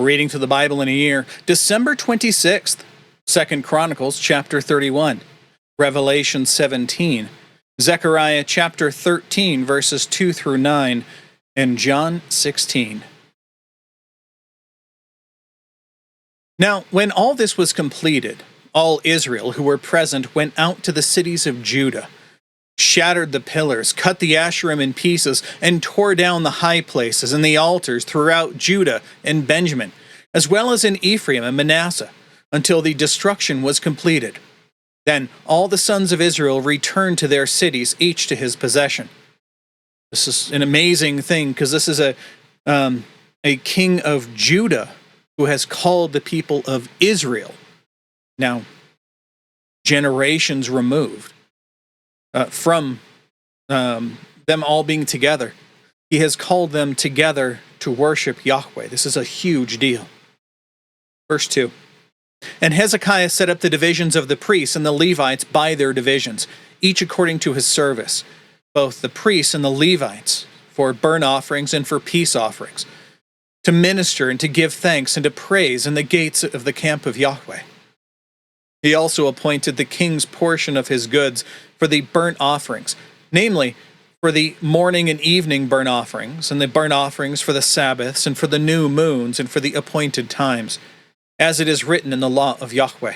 Reading through the Bible in a year, December 26th, 2 Chronicles chapter 31, Revelation 17, Zechariah chapter 13 verses 2 through 9, and John 16. Now, when all this was completed, all Israel who were present went out to the cities of Judah, shattered the pillars, cut the Asherim in pieces, and tore down the high places and the altars throughout Judah and Benjamin, as well as in Ephraim and Manasseh, until the destruction was completed. Then all the sons of Israel returned to their cities, each to his possession. This is an amazing thing, because this is a king of Judah who has called the people of Israel, now generations removed from them all being together. He has called them together to worship Yahweh. This is a huge deal. Verse 2. And Hezekiah set up the divisions of the priests and the Levites by their divisions, each according to his service, both the priests and the Levites, for burnt offerings and for peace offerings, to minister and to give thanks and to praise in the gates of the camp of Yahweh. He also appointed the king's portion of his goods for the burnt offerings, namely, for the morning and evening burnt offerings, and the burnt offerings for the Sabbaths, and for the new moons, and for the appointed times, as it is written in the law of Yahweh.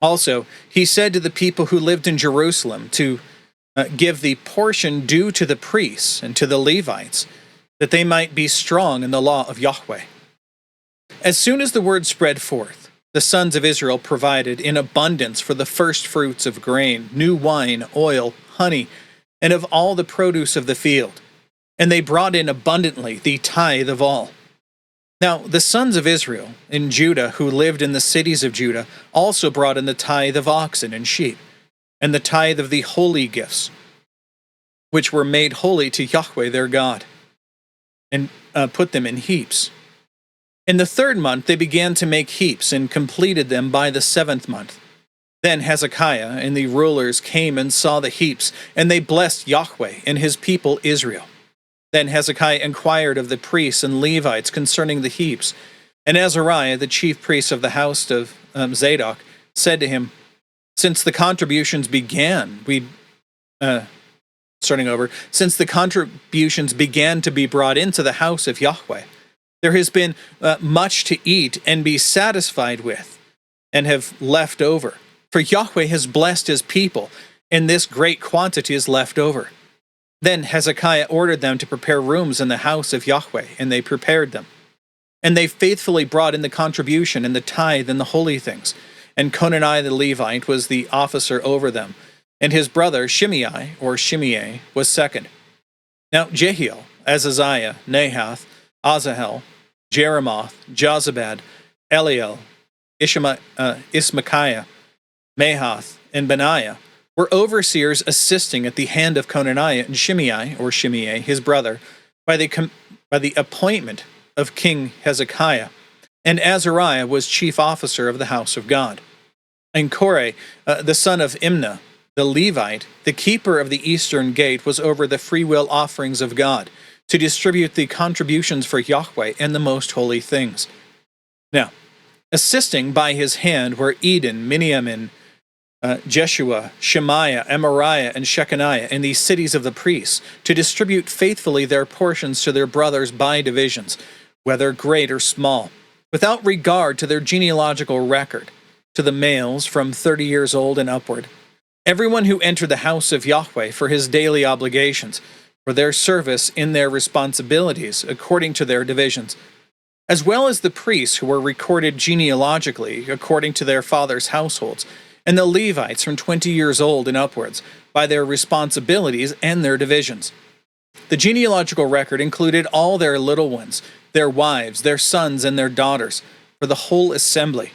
Also, he said to the people who lived in Jerusalem to give the portion due to the priests and to the Levites, that they might be strong in the law of Yahweh. As soon as the word spread forth, the sons of Israel provided in abundance for the first fruits of grain, new wine, oil, honey, and of all the produce of the field. And they brought in abundantly the tithe of all. Now the sons of Israel in Judah who lived in the cities of Judah also brought in the tithe of oxen and sheep, and the tithe of the holy gifts, which were made holy to Yahweh their God, and put them in heaps. In the 3rd month they began to make heaps, and completed them by the 7th month. Then Hezekiah and the rulers came and saw the heaps, and they blessed Yahweh and his people Israel. Then Hezekiah inquired of the priests and Levites concerning the heaps, and Azariah, the chief priest of the house of Zadok, said to him, Since the contributions began to be brought into the house of Yahweh, there has been much to eat and be satisfied with, and have left over. For Yahweh has blessed his people, and this great quantity is left over. Then Hezekiah ordered them to prepare rooms in the house of Yahweh, and they prepared them. And they faithfully brought in the contribution and the tithe and the holy things. And Conani the Levite was the officer over them, and his brother Shimei was second. Now Jehiel, Azaziah, Nahath, Asahel, Jeremoth, Jozabad, Eliel, Ismachiah, Mahath, and Benaiah were overseers assisting at the hand of Conaniah and Shimei, his brother, by the appointment of King Hezekiah. And Azariah was chief officer of the house of God. And Korah, the son of Imnah, the Levite, the keeper of the eastern gate, was over the freewill offerings of God, to distribute the contributions for Yahweh and the most holy things. Now, assisting by his hand were Eden, Miniamin, Jeshua, Shemaiah, Amariah, and Shechaniah in the cities of the priests, to distribute faithfully their portions to their brothers by divisions, whether great or small, without regard to their genealogical record, to the males from 30 years old and upward, everyone who entered the house of Yahweh for his daily obligations, for their service in their responsibilities according to their divisions, as well as the priests who were recorded genealogically according to their fathers' households, and the Levites from 20 years old and upwards, by their responsibilities and their divisions. The genealogical record included all their little ones, their wives, their sons, and their daughters, for the whole assembly,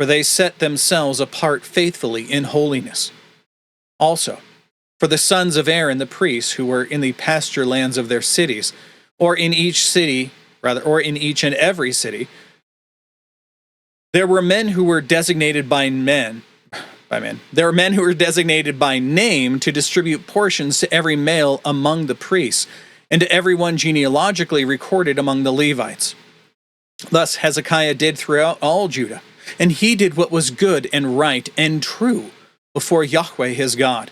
for they set themselves apart faithfully in holiness. Also, for the sons of Aaron the priests who were in the pasture lands of their cities, or in each and every city, there were men who were designated by name to distribute portions to every male among the priests, and to everyone genealogically recorded among the Levites. Thus Hezekiah did throughout all Judah, and he did what was good and right and true before Yahweh his God.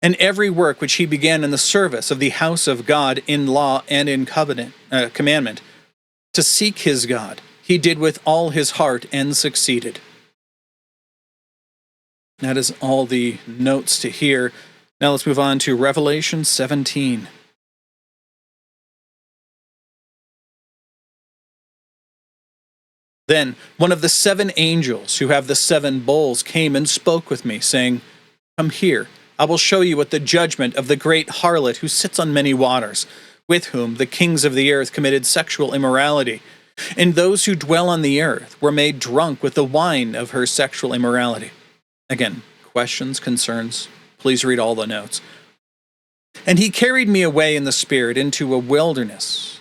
And every work which he began in the service of the house of God in law and in commandment, to seek his God, he did with all his heart and succeeded. That is all the notes to here. Now let's move on to Revelation 17. Then one of the 7 angels who have the 7 bowls came and spoke with me, saying, Come here, I will show you what the judgment of the great harlot who sits on many waters, with whom the kings of the earth committed sexual immorality, and those who dwell on the earth were made drunk with the wine of her sexual immorality. Again, questions, concerns, please read all the notes. And he carried me away in the spirit into a wilderness.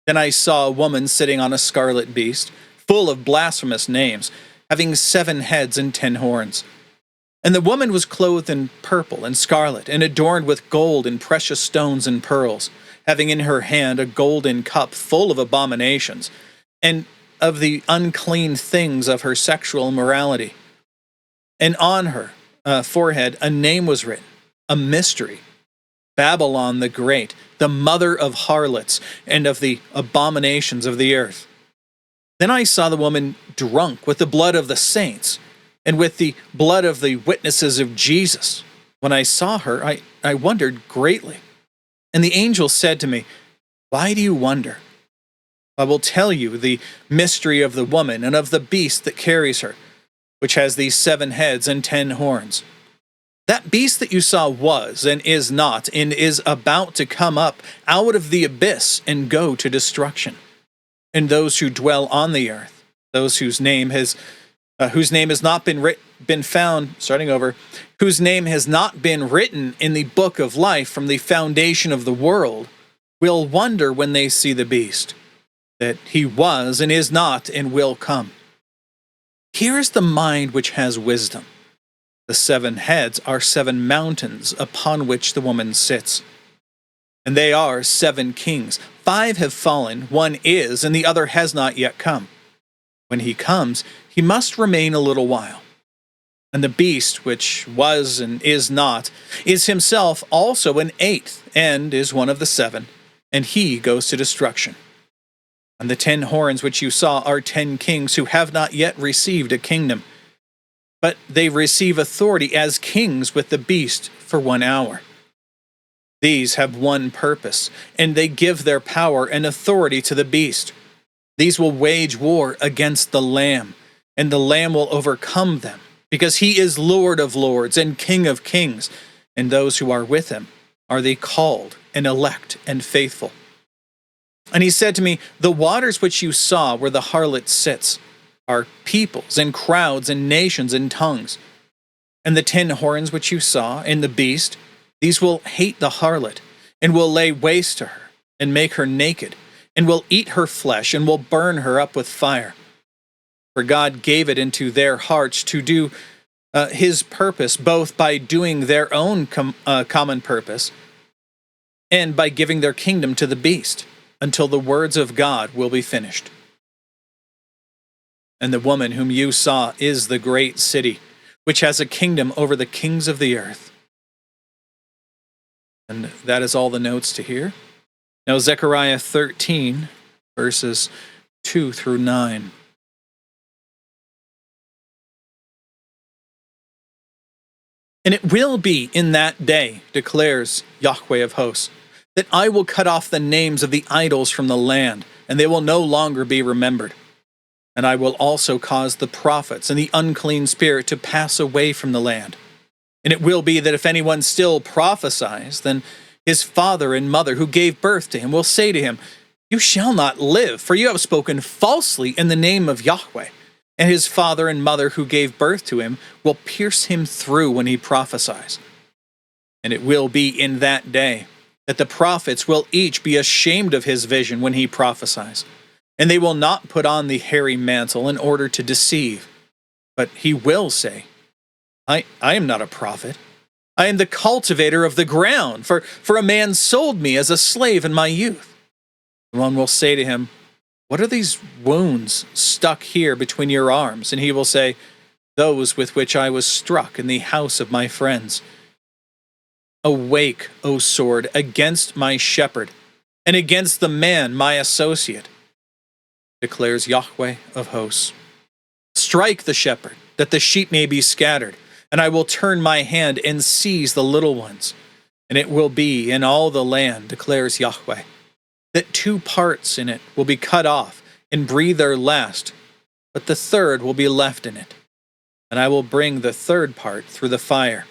Then I saw a woman sitting on a scarlet beast, full of blasphemous names, having 7 heads and 10 horns. And the woman was clothed in purple and scarlet, and adorned with gold and precious stones and pearls, having in her hand a golden cup full of abominations, and of the unclean things of her sexual immorality. And on her forehead a name was written, a mystery, Babylon the Great, the mother of harlots and of the abominations of the earth. Then I saw the woman drunk with the blood of the saints, and with the blood of the witnesses of Jesus. When I saw her, I wondered greatly. And the angel said to me, Why do you wonder? I will tell you the mystery of the woman and of the beast that carries her, which has these 7 heads and 10 horns. That beast that you saw was and is not, and is about to come up out of the abyss and go to destruction. And those who dwell on the earth, those whose name has not been found, whose name has not been written in the book of life from the foundation of the world, will wonder when they see the beast, that he was and is not and will come. Here is the mind which has wisdom. The 7 heads are 7 mountains upon which the woman sits. And they are 7 kings. 5 have fallen, 1 is, and the other has not yet come. When he comes, he must remain a little while. And the beast, which was and is not, is himself also an 8th, and is one of the 7, and he goes to destruction. And the 10 horns which you saw are 10 kings who have not yet received a kingdom, but they receive authority as kings with the beast for 1 hour. These have one purpose, and they give their power and authority to the beast. These will wage war against the Lamb, and the Lamb will overcome them, because he is Lord of lords and King of kings, and those who are with him are the called and elect and faithful. And he said to me, The waters which you saw where the harlot sits are peoples and crowds and nations and tongues. And the 10 horns which you saw and the beast, these will hate the harlot, and will lay waste to her, and make her naked, and will eat her flesh, and will burn her up with fire. For God gave it into their hearts to do his purpose, both by doing their own common purpose, and by giving their kingdom to the beast, until the words of God will be finished. And the woman whom you saw is the great city, which has a kingdom over the kings of the earth. And that is all the notes to here. Now Zechariah 13, verses 2 through 9. And it will be in that day, declares Yahweh of hosts, that I will cut off the names of the idols from the land, and they will no longer be remembered. And I will also cause the prophets and the unclean spirit to pass away from the land. And it will be that if anyone still prophesies, then his father and mother who gave birth to him will say to him, You shall not live, for you have spoken falsely in the name of Yahweh. And his father and mother who gave birth to him will pierce him through when he prophesies. And it will be in that day that the prophets will each be ashamed of his vision when he prophesies. And they will not put on the hairy mantle in order to deceive, but he will say, I am not a prophet. I am the cultivator of the ground, for a man sold me as a slave in my youth. And one will say to him, what are these wounds stuck here between your arms? And he will say, those with which I was struck in the house of my friends. Awake, O sword, against my shepherd, and against the man, my associate, declares Yahweh of hosts. Strike the shepherd, that the sheep may be scattered, and I will turn my hand and seize the little ones. And it will be in all the land, declares Yahweh, that 2 parts in it will be cut off and breathe their last, but the third will be left in it. And I will bring the third part through the fire.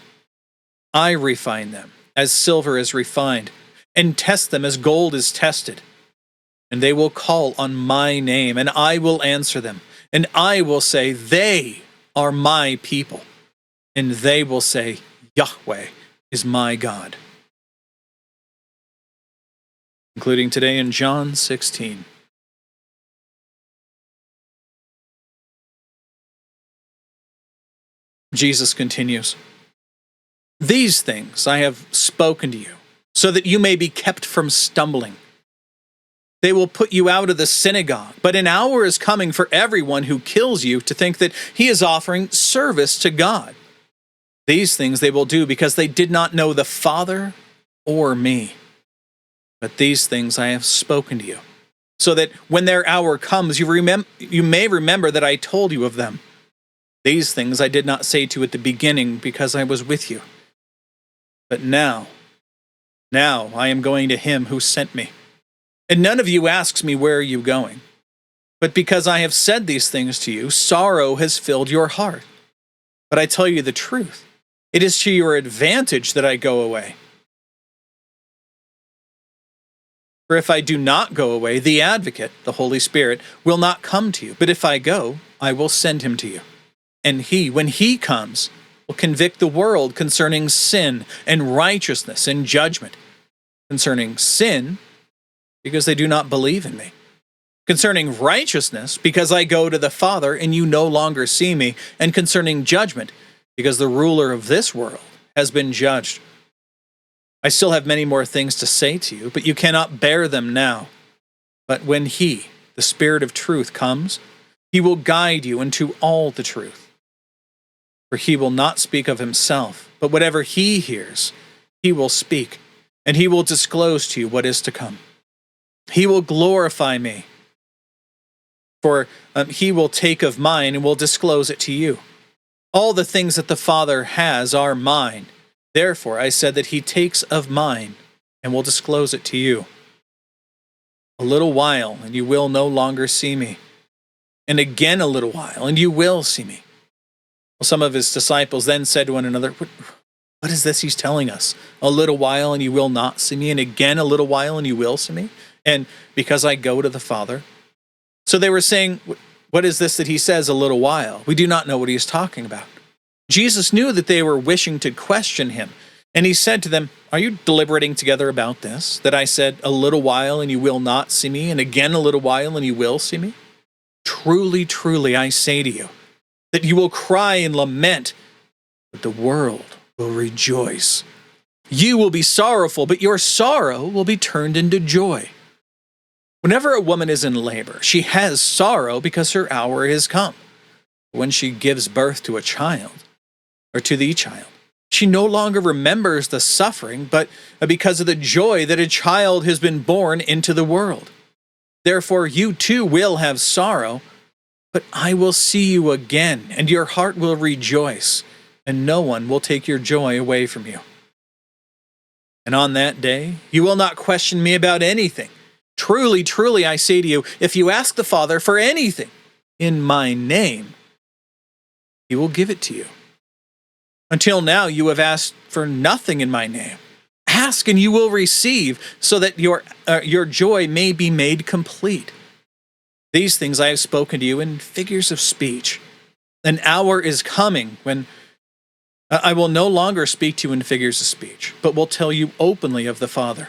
I refine them as silver is refined, and test them as gold is tested. And they will call on my name, and I will answer them. And I will say, they are my people. And they will say, Yahweh is my God. Including today in John 16. Jesus continues, these things I have spoken to you, so that you may be kept from stumbling. They will put you out of the synagogue, but an hour is coming for everyone who kills you to think that he is offering service to God. These things they will do because they did not know the Father or me. But these things I have spoken to you, so that when their hour comes, you may remember that I told you of them. These things I did not say to you at the beginning because I was with you. But now I am going to him who sent me. And none of you asks me, where are you going? But because I have said these things to you, sorrow has filled your heart. But I tell you the truth. It is to your advantage that I go away. For if I do not go away, the advocate, the Holy Spirit, will not come to you. But if I go, I will send him to you. And he, when he comes, will convict the world concerning sin and righteousness and judgment. Concerning sin, because they do not believe in me. Concerning righteousness, because I go to the Father and you no longer see me. And concerning judgment, because the ruler of this world has been judged. I still have many more things to say to you, but you cannot bear them now. But when he, the Spirit of truth, comes, he will guide you into all the truth. For he will not speak of himself, but whatever he hears, he will speak, and he will disclose to you what is to come. He will glorify me, for he will take of mine and will disclose it to you. All the things that the Father has are mine. Therefore I said that he takes of mine and will disclose it to you. A little while, and you will no longer see me. And again a little while, and you will see me. Well, some of his disciples then said to one another, what is this he's telling us? A little while, and you will not see me, and again a little while, and you will see me? And because I go to the Father? So they were saying, what is this that he says, a little while? We do not know what he is talking about. Jesus knew that they were wishing to question him, and he said to them, are you deliberating together about this, that I said, a little while and you will not see me, and again a little while and you will see me? Truly, truly, I say to you, that you will cry and lament, but the world will rejoice. You will be sorrowful, but your sorrow will be turned into joy. Whenever a woman is in labor, she has sorrow because her hour has come. When she gives birth to a child, or to the child, she no longer remembers the suffering, but because of the joy that a child has been born into the world. Therefore you too will have sorrow, but I will see you again, and your heart will rejoice, and no one will take your joy away from you. And on that day, you will not question me about anything. Truly, truly, I say to you, if you ask the Father for anything in my name, he will give it to you. Until now, you have asked for nothing in my name. Ask and you will receive, so that your joy may be made complete. These things I have spoken to you in figures of speech. An hour is coming when I will no longer speak to you in figures of speech, but will tell you openly of the Father.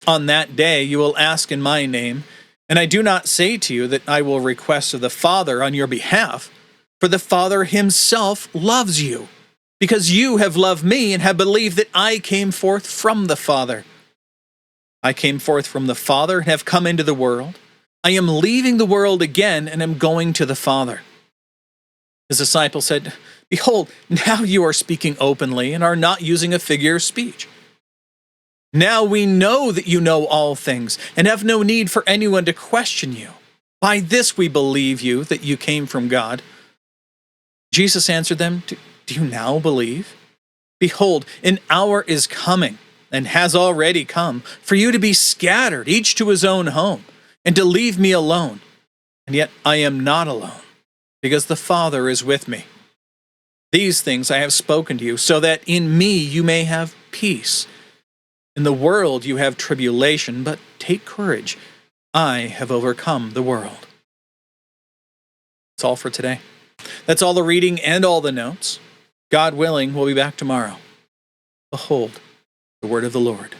On that day you will ask in my name, and I do not say to you that I will request of the Father on your behalf, for the Father himself loves you, because you have loved me and have believed that I came forth from the Father. I came forth from the Father and have come into the world. I am leaving the world again and am going to the Father." His disciples said, "Behold, now you are speaking openly and are not using a figure of speech. Now we know that you know all things and have no need for anyone to question you. By this we believe you that you came from God." Jesus answered them, Do you now believe? Behold, an hour is coming, and has already come, for you to be scattered, each to his own home, and to leave me alone. And yet I am not alone, because the Father is with me. These things I have spoken to you, so that in me you may have peace. In the world you have tribulation, but take courage. I have overcome the world. That's all for today. That's all the reading and all the notes. God willing, we'll be back tomorrow. Behold, the word of the Lord.